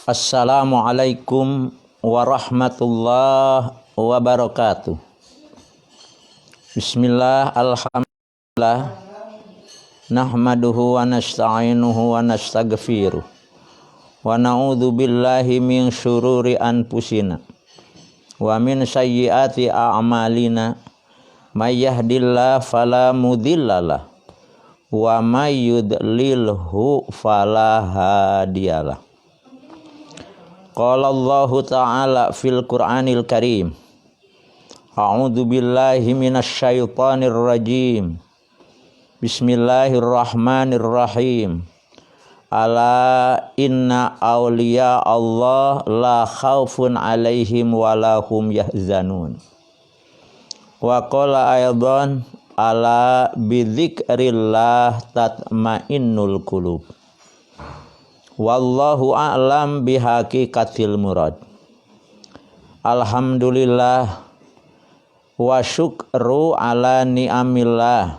Assalamualaikum warahmatullahi wabarakatuh. Bismillah, alhamdulillah, nahmaduhu wa nasta'inuhu wa nastaghfiruh wa na'udzu billahi min syururi anfusina wa min sayyiati a'malina may yahdihillahu fala mudhillalah wa may yudlilhu fala hadiyalah. Qala Allahu ta'ala fil Qur'anil Karim. A'udzu billahi minasy syaithanir rajim. Bismillahirrahmanirrahim. Ala inna awliya Allah la khaufun 'alaihim wa la hum yahzanun. Wa qala aydan ala bidzikrillah tatmainnul qulub. Wallahu a'lam bihaqiqatil murad. Alhamdulillah wa syukru ala ni'amillah.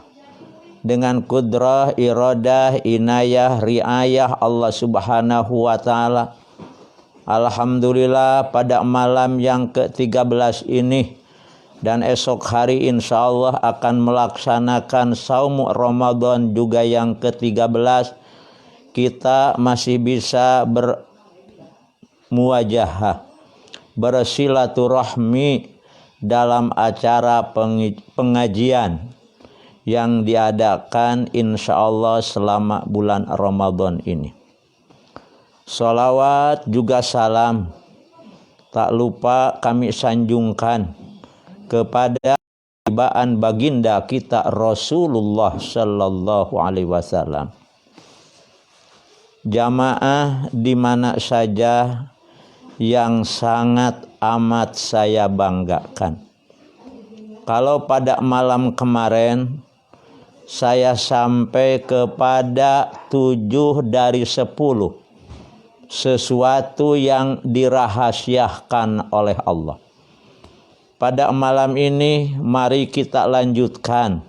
Dengan kudrah, iradah, inayah, riayah Allah subhanahu wa ta'ala. Alhamdulillah pada malam yang ke-13 ini dan esok hari insyaallah akan melaksanakan saum Ramadan juga yang ke-13. Kita masih bisa bermuwajahah, bersilaturahmi dalam acara pengajian yang diadakan insyaallah selama bulan Ramadan ini. Salawat juga salam tak lupa kami sanjungkan kepada tibaan baginda kita Rasulullah sallallahu alaihi wasallam. Jamaah di mana saja yang sangat amat saya banggakan. Kalau pada malam kemarin saya sampai kepada 7 dari 10 sesuatu yang dirahasiakan oleh Allah. Pada malam ini mari kita lanjutkan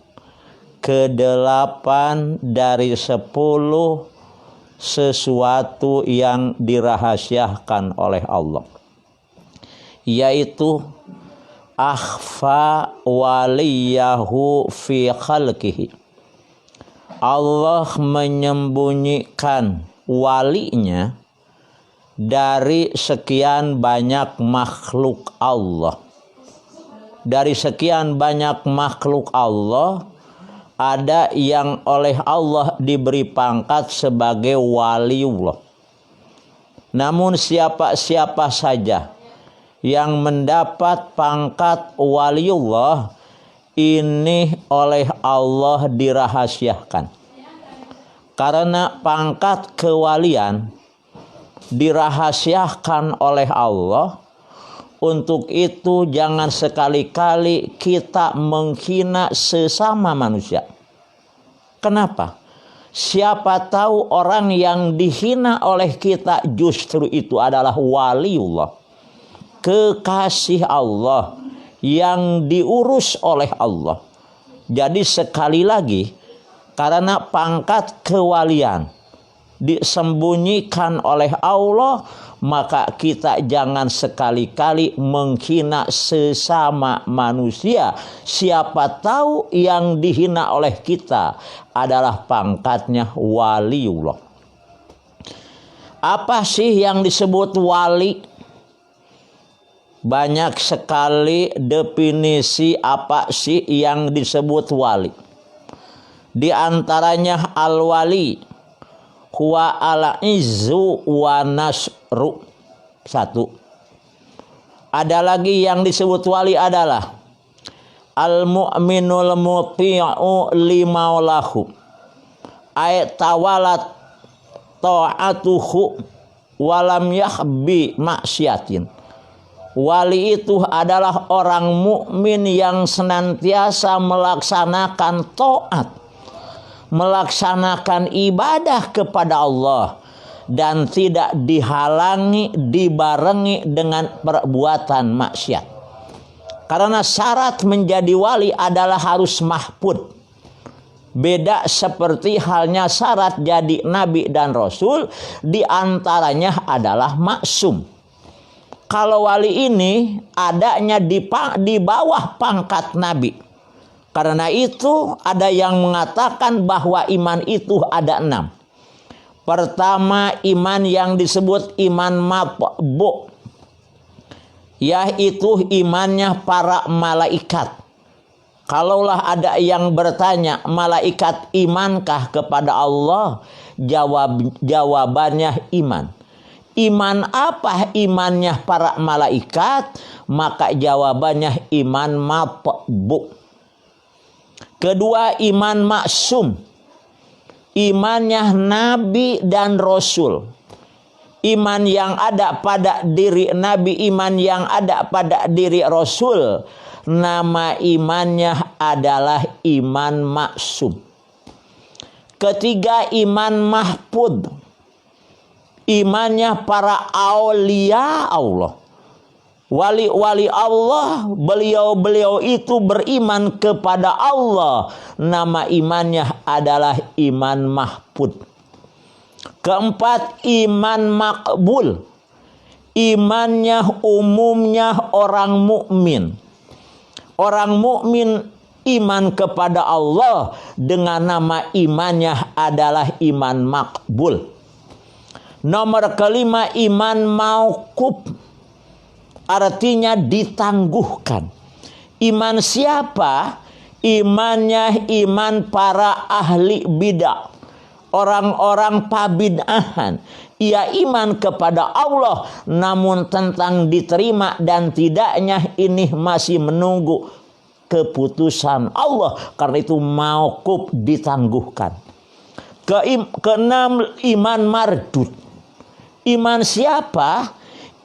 ke 8 dari 10 sesuatu yang dirahasiakan oleh Allah, yaitu akhfa waliyahu fi khalqihi. Allah menyembunyikan walinya dari sekian banyak makhluk Allah. Dari sekian banyak makhluk Allah, ada yang oleh Allah diberi pangkat sebagai waliullah. Namun siapa-siapa saja yang mendapat pangkat waliullah ini oleh Allah dirahasiakan. Karena pangkat kewalian dirahasiakan oleh Allah, untuk itu jangan sekali-kali kita menghina sesama manusia. Kenapa? Siapa tahu orang yang dihina oleh kita justru itu adalah waliullah, kekasih Allah yang diurus oleh Allah. Jadi sekali lagi, karena pangkat kewalian disembunyikan oleh Allah, maka kita jangan sekali-kali menghina sesama manusia. Siapa tahu yang dihina oleh kita adalah pangkatnya waliullah. Apa sih yang disebut wali? Banyak sekali definisi apa sih yang disebut wali. Di antaranya al-wali huwa al-izzu wa nasru. Satu. Ada lagi yang disebut wali adalah al-mu'minul muti'u limaulahu. Ay tawalat ta'atuhu walam yahbi maksiatin. Wali itu adalah orang mukmin yang senantiasa melaksanakan taat, melaksanakan ibadah kepada Allah dan tidak dihalangi, dibarengi dengan perbuatan maksiat. Karena syarat menjadi wali adalah harus mahfud, Beda seperti halnya syarat jadi nabi dan rasul, diantaranya adalah maksum. Kalau wali ini adanya di bawah pangkat nabi. Karena itu ada yang mengatakan bahwa iman itu ada 6. Pertama, iman yang disebut iman matbu', yaitu imannya para malaikat. Kalaulah ada yang bertanya, malaikat imankah kepada Allah? Jawabannya iman. Iman apa imannya para malaikat? Maka jawabannya iman matbu'. Kedua, iman maksum. Imannya nabi dan rasul. Iman yang ada pada diri nabi, iman yang ada pada diri rasul, nama imannya adalah iman maksum. Ketiga, iman mahfud. Imannya para aulia Allah. Wali-wali Allah, beliau-beliau itu beriman kepada Allah. Nama imannya adalah iman mahfud. Keempat, iman makbul. Imannya umumnya orang mukmin. Orang mukmin iman kepada Allah dengan nama imannya adalah iman makbul. Nomor kelima, iman mauquf. Artinya ditangguhkan. Iman siapa? Imannya iman para ahli bidah. Orang-orang pabid'ahan. Ia iman kepada Allah, namun tentang diterima dan tidaknya ini masih menunggu keputusan Allah. Karena itu mauquf, ditangguhkan. Keenam, iman mardud. Iman siapa?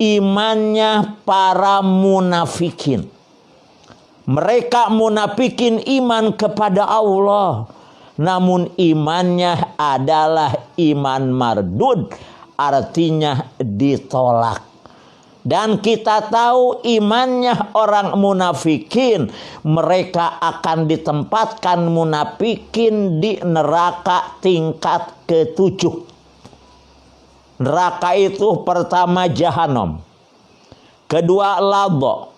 Imannya para munafikin. Mereka munafikin iman kepada Allah, namun imannya adalah iman mardud, artinya ditolak. Dan kita tahu imannya orang munafikin, mereka akan ditempatkan munafikin di neraka tingkat ke-7. Neraka itu pertama jahanam, kedua ladha,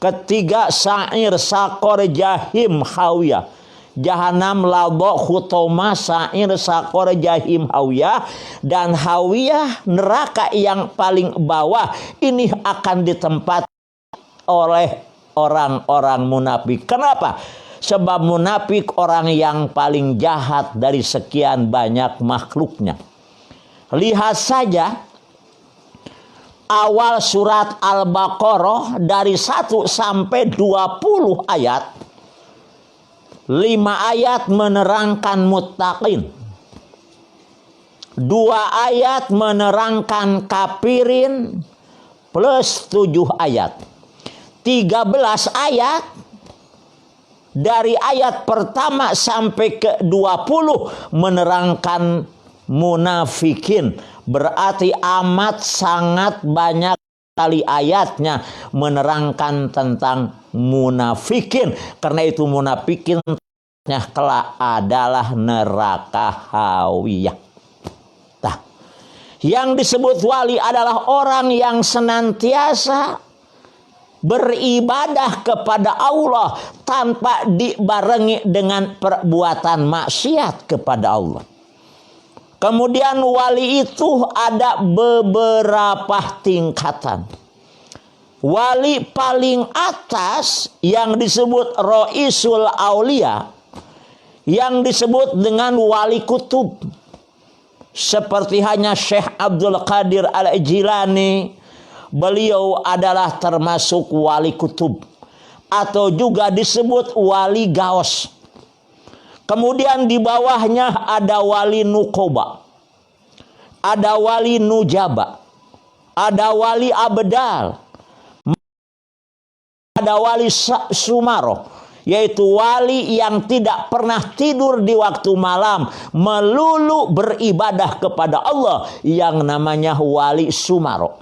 ketiga sa'ir, sakor, jahim, hawiyah. Jahanam, ladha, khutoma, sa'ir, sakor, jahim, hawiyah. Dan hawiyah, neraka yang paling bawah, ini akan ditempati oleh orang-orang munafik. Kenapa? Sebab munafik orang yang paling jahat dari sekian banyak makhluknya. Lihat saja awal surat Al-Baqarah dari 1 sampai 20 ayat. 5 ayat menerangkan muttaqin. 2 ayat menerangkan kafirin plus 7 ayat. 13 ayat dari ayat pertama sampai ke 20 menerangkan munafikin. Berarti amat sangat banyak kali ayatnya menerangkan tentang munafikin. Karena itu munafikin kelak adalah neraka hawiyah. Nah, yang disebut wali adalah orang yang senantiasa beribadah kepada Allah tanpa dibarengi dengan perbuatan maksiat kepada Allah. Kemudian wali itu ada beberapa tingkatan. Wali paling atas yang disebut Roisul Aulia, yang disebut dengan wali kutub. Seperti hanya Syekh Abdul Qadir Al-Jilani, beliau adalah termasuk wali kutub. Atau juga disebut wali gaos. Kemudian di bawahnya ada wali nukoba, ada wali nujaba, ada wali abdal, ada wali sumaro, yaitu wali yang tidak pernah tidur di waktu malam, melulu beribadah kepada Allah, yang namanya wali sumaro.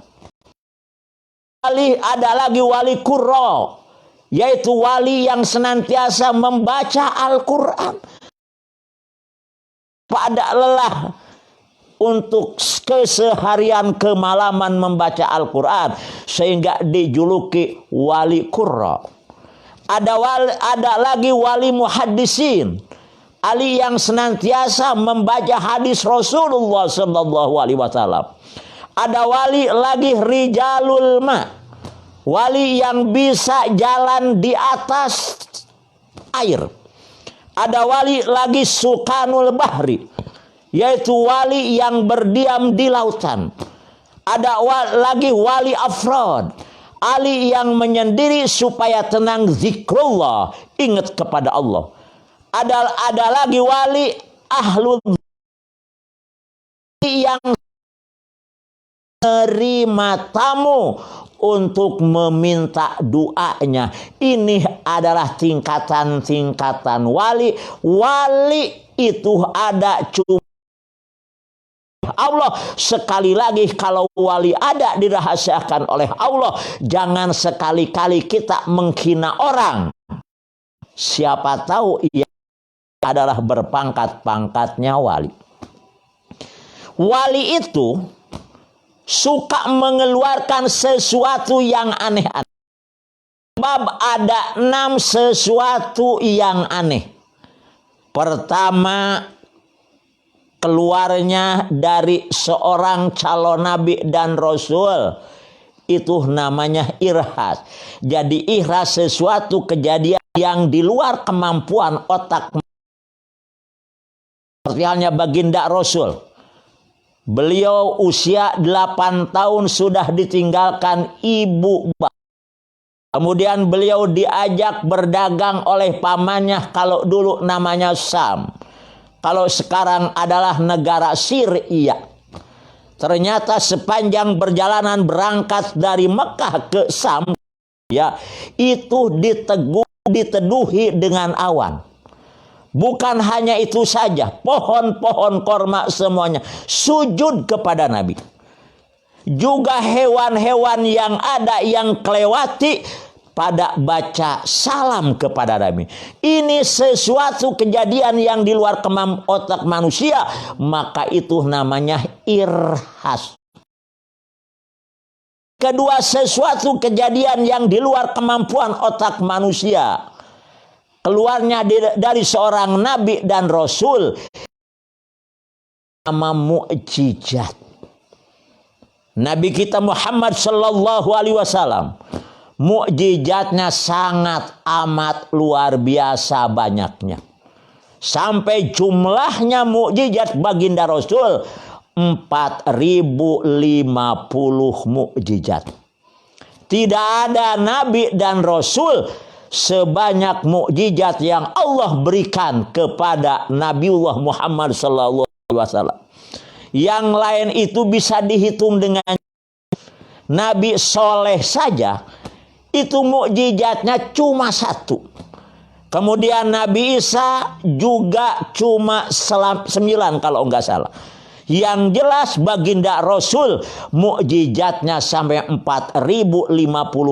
Ada lagi wali qurra, yaitu wali yang senantiasa membaca Al-Quran. pada lelah untuk keseharian kemalaman membaca Al-Quran, sehingga dijuluki wali qurra. Ada lagi wali muhaddisin, ali yang senantiasa membaca hadis Rasulullah sallallahu alaihi wasallam. Ada wali lagi rijalul ma, wali yang bisa jalan di atas air. Ada wali lagi sukanul bahri, yaitu wali yang berdiam di lautan. Ada lagi wali afrod, ali yang menyendiri supaya tenang zikrullah, ingat kepada Allah. Ada lagi wali ahlul yang menerima tamu untuk meminta doanya. Ini adalah tingkatan-tingkatan wali. Wali itu ada cuma Allah. Sekali lagi, kalau wali ada dirahasiakan oleh Allah, jangan sekali-kali kita menghina orang. Siapa tahu ia adalah berpangkat-pangkatnya wali. Wali itu suka mengeluarkan sesuatu yang aneh-aneh. Sebab ada 6 sesuatu yang aneh. Pertama, keluarnya dari seorang calon nabi dan rasul, itu namanya irhas. Jadi irhas sesuatu kejadian yang di luar kemampuan otak. Seperti halnya baginda Rasul. Beliau usia 8 tahun sudah ditinggalkan ibu bapak. Kemudian beliau diajak berdagang oleh pamannya, kalau dulu namanya Sam, kalau sekarang adalah negara Syria. Ternyata sepanjang perjalanan berangkat dari Mekah ke Sam, ya, itu diteduhi dengan awan. Bukan hanya itu saja, pohon-pohon korma semuanya sujud kepada Nabi. Juga hewan-hewan yang ada yang kelewati pada baca salam kepada Nabi. Ini sesuatu kejadian yang di luar otak manusia, maka itu namanya irhas. Kedua, sesuatu kejadian yang di luar kemampuan otak manusia, keluarnya dari seorang nabi dan rasul, nama mukjizat. Nabi kita Muhammad sallallahu alaihi wasallam, mukjizatnya sangat amat luar biasa banyaknya. Sampai jumlahnya mukjizat baginda Rasul 4050 mukjizat. Tidak ada nabi dan rasul sebanyak mukjizat yang Allah berikan kepada Nabiullah Muhammad sallallahu alaihi wasallam. Yang lain itu bisa dihitung dengan Nabi Soleh saja, itu mukjizatnya cuma 1. Kemudian Nabi Isa juga cuma 9 kalau enggak salah. Yang jelas baginda Rasul mukjizatnya sampai 4050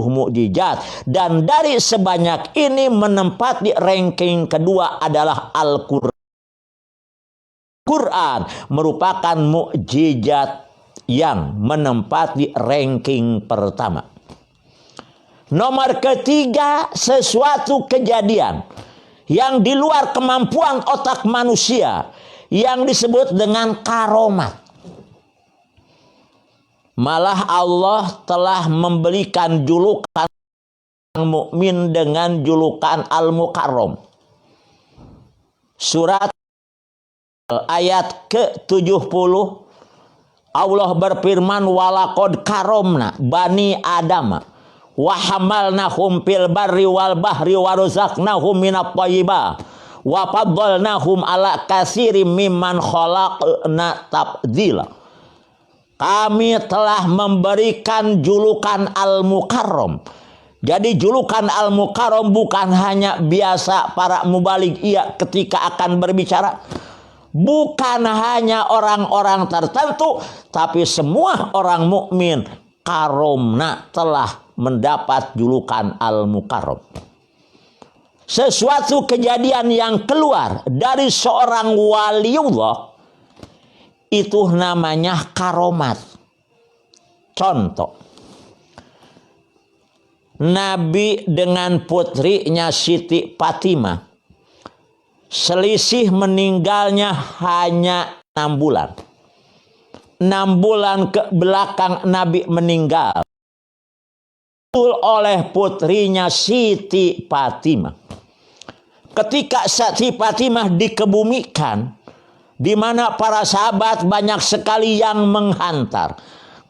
mukjizat. Dan dari sebanyak ini menempati ranking kedua adalah Al-Quran. Quran merupakan mukjizat yang menempati ranking pertama. Nomor ketiga, sesuatu kejadian yang di luar kemampuan otak manusia, yang disebut dengan karomat. Malah Allah telah memberikan julukan mukmin dengan julukan Al-Mukarram. Surat ayat ke-70, Allah berfirman, walaqad karomna bani adama wa hamalnahum fil barri wal bahri wa razaqnahum minat thayyibah wa faddalnahum ala katsirin mimman khalaqna tabdila. Kami telah memberikan julukan Al-Mukarram. Jadi julukan Al-Mukarram bukan hanya biasa para mubaligh iya ketika akan berbicara. Bukan hanya orang-orang tertentu, tapi semua orang mukmin karomna telah mendapat julukan Al-Mukarram. Sesuatu kejadian yang keluar dari seorang waliullah Itu namanya karomat. Contoh, Nabi dengan putrinya Siti Fatimah, selisih meninggalnya hanya 6 bulan. 6 bulan ke belakang Nabi meninggal oleh putrinya Siti Fatimah. Ketika Siti Fatimah dikebumikan, di mana para sahabat banyak sekali yang menghantar.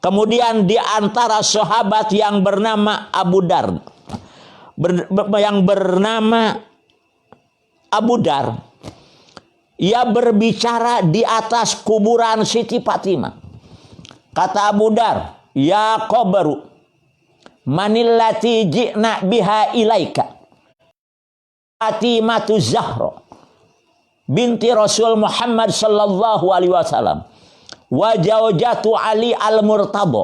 Kemudian di antara sahabat yang bernama Abu Dar, ia berbicara di atas kuburan Siti Fatimah. Kata Abu Dar, "Ya qabru, manillati ji'na biha ilaika? Fatimatu Zahra binti Rasul Muhammad sallallahu alaihi wasallam. Wa zaujatu Ali al-Murtadha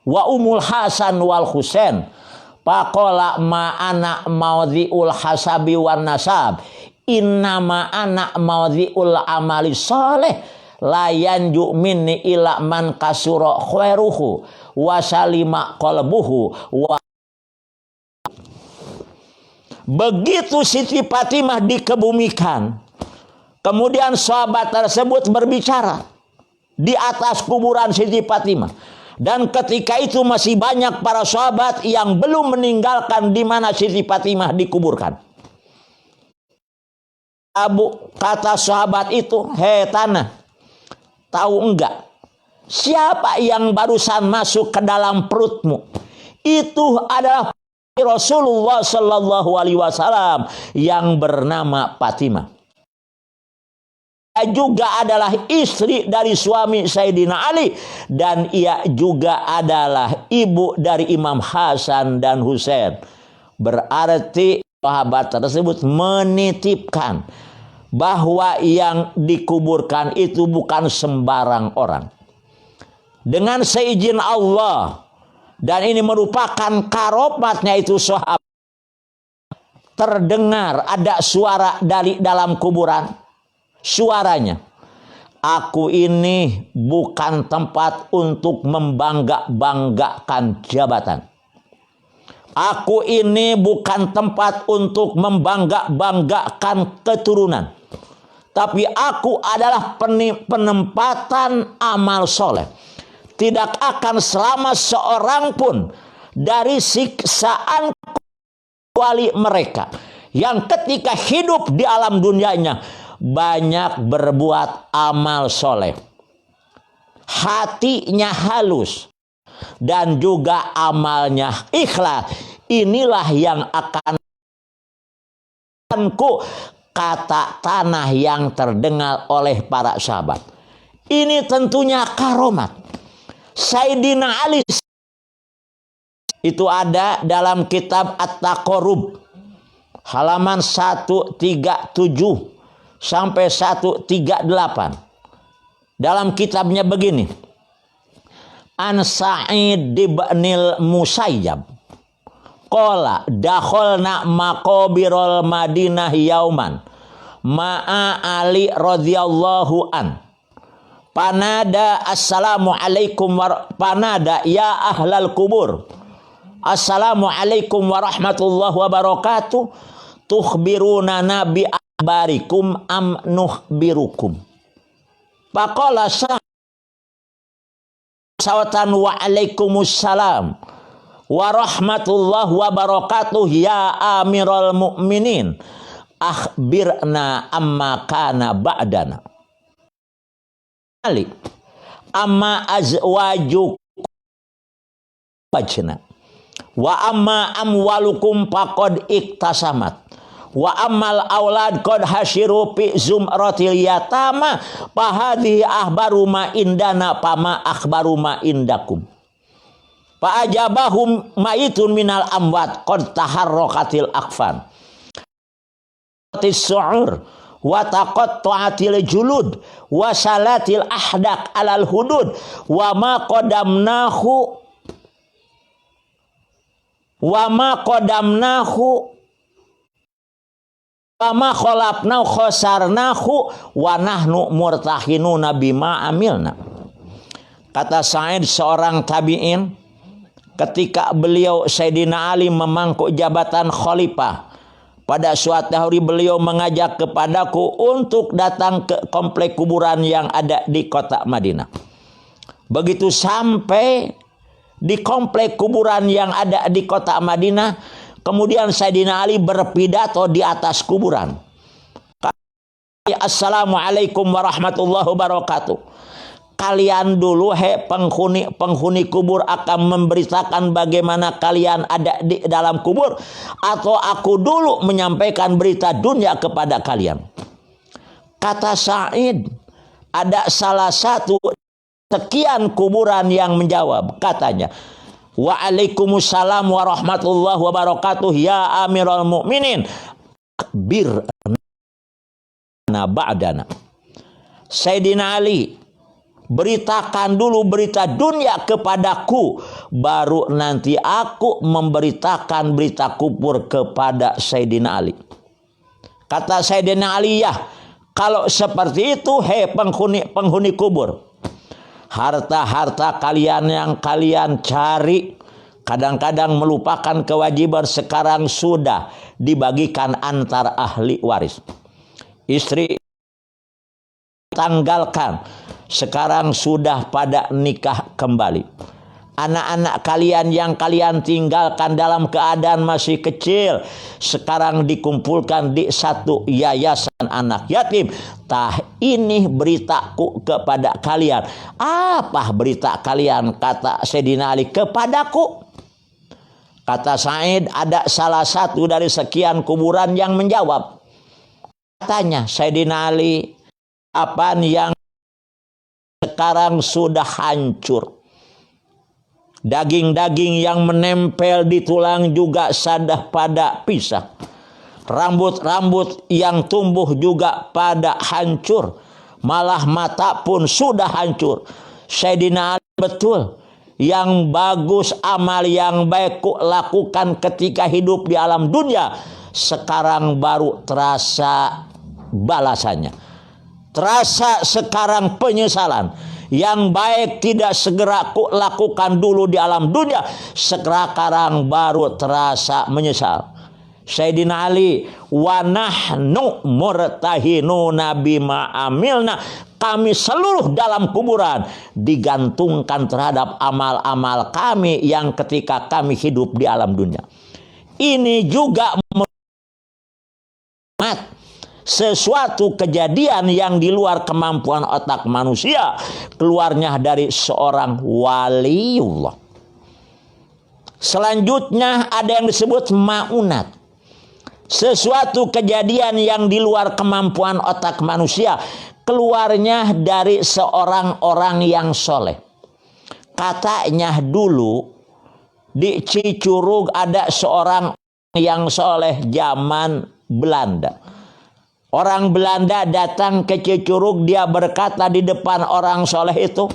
wa Ummul Hasan wal Husain. Faqala ma ana maudhi'ul hasabi wan nasab. Innama ana maudhi'ul amali saleh. La yanju minni ila man kasura khairuhu wa salima qalbuhu wa." Begitu Siti Fatimah dikebumikan, kemudian sahabat tersebut berbicara di atas kuburan Siti Fatimah. Dan ketika itu masih banyak para sahabat yang belum meninggalkan di mana Siti Fatimah dikuburkan. Kata sahabat itu, "Hei tanah, tahu enggak siapa yang barusan masuk ke dalam perutmu? Itu adalah Rasulullah Sallallahu Alaihi Wasallam yang bernama Fatimah. Juga adalah istri dari suami Sayyidina Ali, dan ia juga adalah ibu dari Imam Hasan dan Husain." Berarti sahabat tersebut menitipkan bahwa yang dikuburkan itu bukan sembarang orang, dengan seizin Allah. Dan ini merupakan karomatnya itu sahabat. Terdengar ada suara dari dalam kuburan. Suaranya, "Aku ini bukan tempat untuk membangga-banggakan jabatan. Aku ini bukan tempat untuk membangga-banggakan keturunan. Tapi aku adalah penempatan amal soleh. Tidak akan selamat seorang pun dari siksaan kecuali mereka yang ketika hidup di alam dunianya banyak berbuat amal soleh, hatinya halus, dan juga amalnya ikhlas. Inilah yang akan kata tanah yang terdengar oleh para sahabat." Ini tentunya karomat Sayyidina Ali. Itu ada dalam kitab At-Taqarrub halaman 137 sampai 138. Dalam kitabnya begini, "An Sa'id ibnil Musayyab qala dakhalna maqabirul Madinah yauman ma'a Ali radhiyallahu an. Panada assalamu alaikum panada ya ahlal kubur. Assalamu alaikum warahmatullahi wabarakatuh. Tukhbiruna nabi barikum am nukhbirukum. Faqala sawatan wa alaikumussalam wa rahmatullahi wabarakatuh ya amirul mu'minin. Akhbirna amma kana ba'dana. Ali amma azwajuk wajna wa amma amwalukum faqad iktasamat wa ammal aulad qad hasyiru fi zumratil yatama fahadhi ahbaru ma indana pama akhbaru ma indakum. Fa ajabahum maitun minal amwat qad taharrakatil akfan tis-su'ur wa taqatta'atil julud wa salatil ahdaq alal hudud wa ma qadamnahu Pama kholafna khosarnahu wa nahnu murtahinuna bima amilna. Kata Sa'id seorang tabi'in, ketika beliau Sayyidina Ali memangku jabatan khalifah, pada suatu hari beliau mengajak kepadaku untuk datang ke komplek kuburan yang ada di kota Madinah. Begitu sampai di komplek kuburan yang ada di kota Madinah, kemudian Sayyidina Ali berpidato di atas kuburan. Assalamualaikum warahmatullahi wabarakatuh. Kalian dulu penghuni kubur akan memberitakan bagaimana kalian ada di dalam kubur, atau aku dulu menyampaikan berita dunia kepada kalian? Kata Sa'id, ada salah satu sekian kuburan yang menjawab, katanya, Waalaikumsalam warahmatullahi wabarakatuh ya Amirul Mukminin, birna ba'dana. Sayyidina Ali, beritakan dulu berita dunia kepadaku, baru nanti aku memberitakan berita kubur kepada Sayyidina Ali. Kata Sayyidina Ali, ya kalau seperti itu, hei penghuni kubur, harta-harta kalian yang kalian cari, kadang-kadang melupakan kewajiban, sekarang sudah dibagikan antar ahli waris. Istri tanggalkan, sekarang sudah pada nikah kembali. Anak-anak kalian yang kalian tinggalkan dalam keadaan masih kecil, sekarang dikumpulkan di satu yayasan anak yatim. Tah, ini beritaku kepada kalian. Apa berita kalian? Kata Sayyidina Ali, kepadaku. Kata Sa'id, ada salah satu dari sekian kuburan yang menjawab. Katanya Sayyidina Ali, apaan yang sekarang sudah hancur, daging-daging yang menempel di tulang juga sudah pada pisah, rambut-rambut yang tumbuh juga pada hancur, malah mata pun sudah hancur. Sayyidina Ali, betul, yang bagus amal yang baik ku lakukan ketika hidup di alam dunia, sekarang baru terasa balasannya. Terasa sekarang penyesalan. Yang baik tidak segera ku lakukan dulu di alam dunia, sekarang baru terasa menyesal. Sayyidina Ali, wa nahnu murtahinuna bima amilna, kami seluruh dalam kuburan digantungkan terhadap amal-amal kami yang ketika kami hidup di alam dunia. Ini juga sesuatu kejadian yang di luar kemampuan otak manusia, keluarnya dari seorang waliullah. Selanjutnya ada yang disebut maunat, sesuatu kejadian yang di luar kemampuan otak manusia, keluarnya dari seorang orang yang soleh. Katanya dulu di Cicurug ada seorang yang soleh zaman Belanda. Orang Belanda datang ke Cicurug, dia berkata di depan orang soleh itu,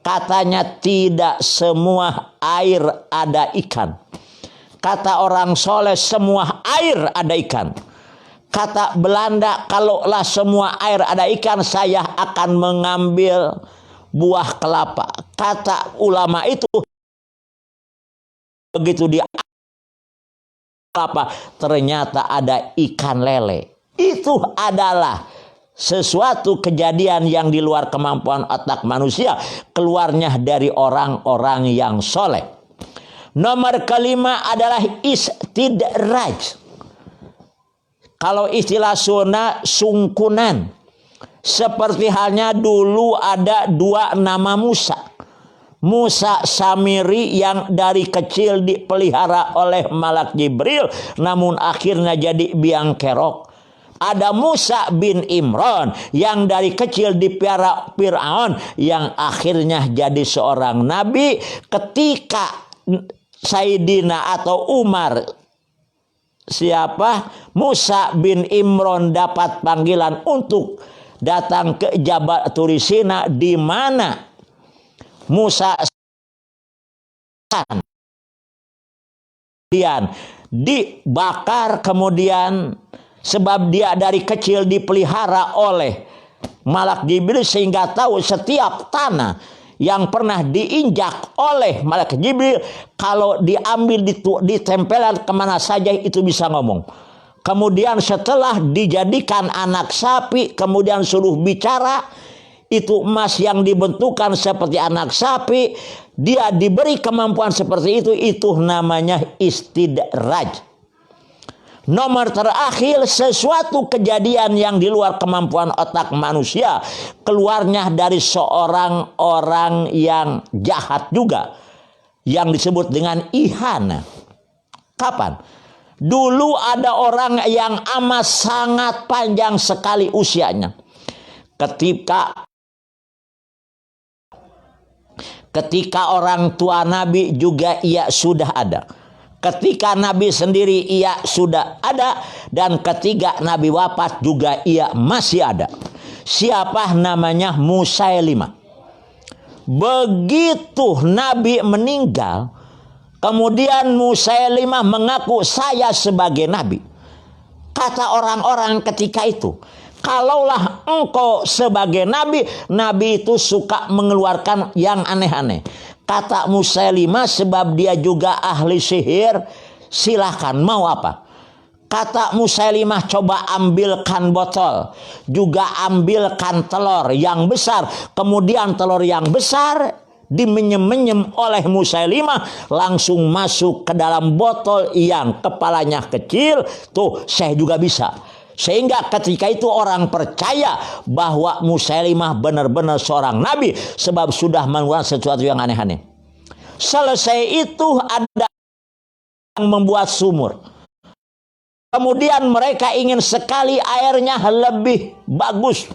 katanya tidak semua air ada ikan. Kata orang soleh, semua air ada ikan. Kata Belanda, kalaulah semua air ada ikan, saya akan mengambil buah kelapa. Kata ulama itu, begitu dia kelapa, ternyata ada ikan lele. Itu adalah sesuatu kejadian yang di luar kemampuan otak manusia, keluarnya dari orang-orang yang soleh. Nomor kelima adalah istidraj. Kalau istilah Sunda, sungkunan. Seperti halnya dulu ada dua nama Musa. Musa Samiri yang dari kecil dipelihara oleh malak Jibril, namun akhirnya jadi biang kerok. Ada Musa bin Imran yang dari kecil dipelihara Fir'aun, yang akhirnya jadi seorang nabi. Ketika Sayyidina atau Umar, Musa bin Imran dapat panggilan untuk datang ke Jabal Turisina, di mana Musa kemudian dibakar, kemudian Sebab dia dari kecil dipelihara oleh Malak Jibril sehingga tahu setiap tanah yang pernah diinjak oleh Malak Jibril, kalau diambil ditempelan kemana saja itu bisa ngomong. Kemudian setelah dijadikan anak sapi, kemudian suruh bicara, itu emas yang dibentukkan seperti anak sapi, dia diberi kemampuan seperti itu namanya istidraj. Nomor terakhir, sesuatu kejadian yang di luar kemampuan otak manusia, keluarnya dari seorang orang yang jahat juga, yang disebut dengan ihana. Kapan? Dulu ada orang yang amat sangat panjang sekali usianya. Ketika orang tua Nabi juga ia sudah ada. Ketika Nabi sendiri ia sudah ada. Dan ketika Nabi wafat juga ia masih ada. Siapa namanya? Musailimah. Begitu Nabi meninggal, kemudian Musailimah mengaku saya sebagai Nabi. Kata orang-orang ketika itu, kalaulah engkau sebagai Nabi, Nabi itu suka mengeluarkan yang aneh-aneh. Kata Musailimah, sebab dia juga ahli sihir, silahkan mau apa. Kata Musailimah, coba ambilkan botol, juga ambilkan telur yang besar. Kemudian telur yang besar dimenyem-menyem oleh Musailimah, langsung masuk ke dalam botol yang kepalanya kecil. Tuh, saya juga bisa. Sehingga ketika itu orang percaya bahwa Musailimah benar-benar seorang nabi, sebab sudah melakukan sesuatu yang aneh-aneh. Selesai itu ada yang membuat sumur. Kemudian mereka ingin sekali airnya lebih bagus.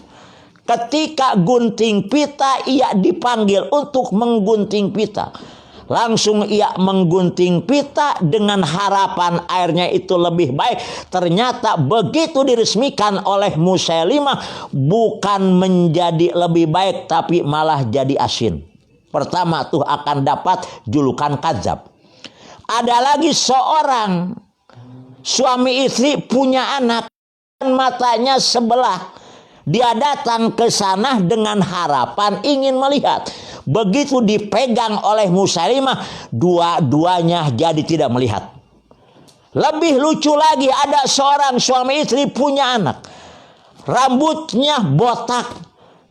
Ketika gunting pita, ia dipanggil untuk menggunting pita. Langsung ia menggunting pita dengan harapan airnya itu lebih baik. Ternyata begitu diresmikan oleh Musailimah, bukan menjadi lebih baik, tapi malah jadi asin. Pertama tuh akan dapat julukan kadzab. Ada lagi seorang suami istri punya anak, matanya sebelah. Dia datang ke sana dengan harapan ingin melihat. Begitu dipegang oleh Musailimah, dua-duanya jadi tidak melihat. Lebih lucu lagi, ada seorang suami istri punya anak, rambutnya botak,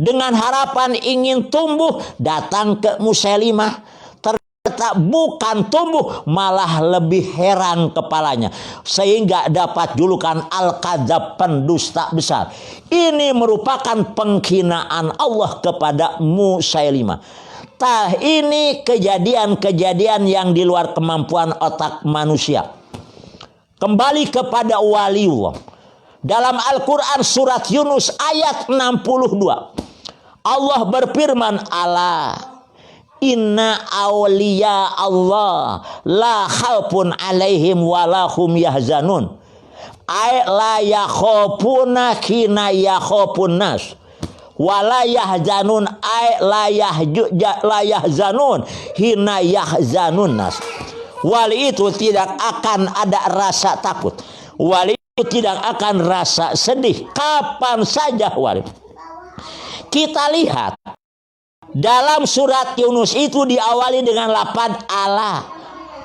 dengan harapan ingin tumbuh, datang ke Musailimah, ternyata bukan tumbuh, malah lebih heran kepalanya, sehingga dapat julukan al-kadzab, pendusta besar. Ini merupakan penghinaan Allah kepada Musailimah. Ini kejadian-kejadian yang di luar kemampuan otak manusia. Kembali kepada waliullah. Dalam Al-Quran surat Yunus ayat 62. Allah berfirman, ala inna awliya Allah la khaufun alaihim walahum yahzanun. Ay la yakhofuna kina yakhofun nas. Wala yahzanun ay la yahzanun hina yahzanun nas. Wali itu tidak akan ada rasa takut. Wali itu tidak akan rasa sedih kapan saja wali. Kita lihat dalam surat Yunus itu diawali dengan lafaz ala.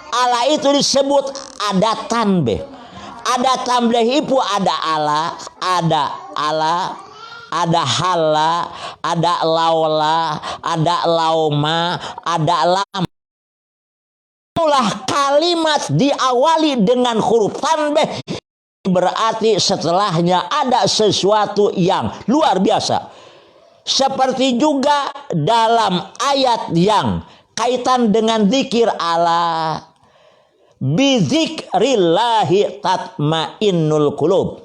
Ala itu disebut ada tanbih. Ada tanbih itu ada ala, ada hala, ada laula, ada lauma, ada lam. Itulah kalimat diawali dengan huruf tanbih, berarti setelahnya ada sesuatu yang luar biasa. Seperti juga dalam ayat yang kaitan dengan zikir ala, bizikrillahi tatmainnul qulub.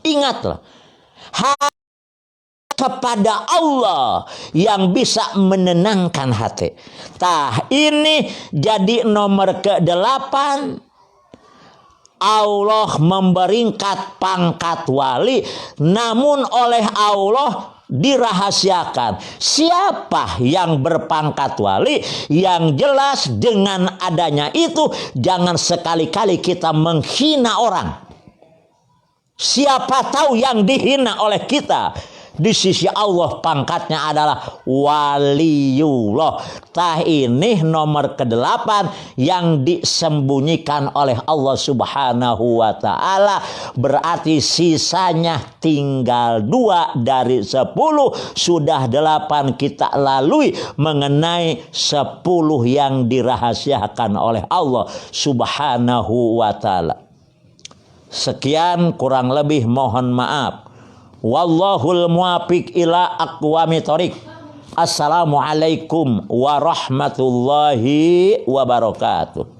Ingatlah, kepada Allah yang bisa menenangkan hati. Ini jadi nomor ke-8. Allah memberingkat pangkat wali, namun oleh Allah dirahasiakan. Siapa yang berpangkat wali? Yang jelas dengan adanya itu jangan sekali-kali kita menghina orang. Siapa tahu yang dihina oleh kita di sisi Allah pangkatnya adalah waliullah. Tah ini nomor ke-8 yang disembunyikan oleh Allah Subhanahu wa taala. Berarti sisanya tinggal 2 dari 10. Sudah 8 kita lalui mengenai 10 yang dirahasiakan oleh Allah Subhanahu wa taala. Sekian, kurang lebih mohon maaf. Wallahul muwaffiq ila aqwamit thoriq. Assalamualaikum warahmatullahi wabarakatuh.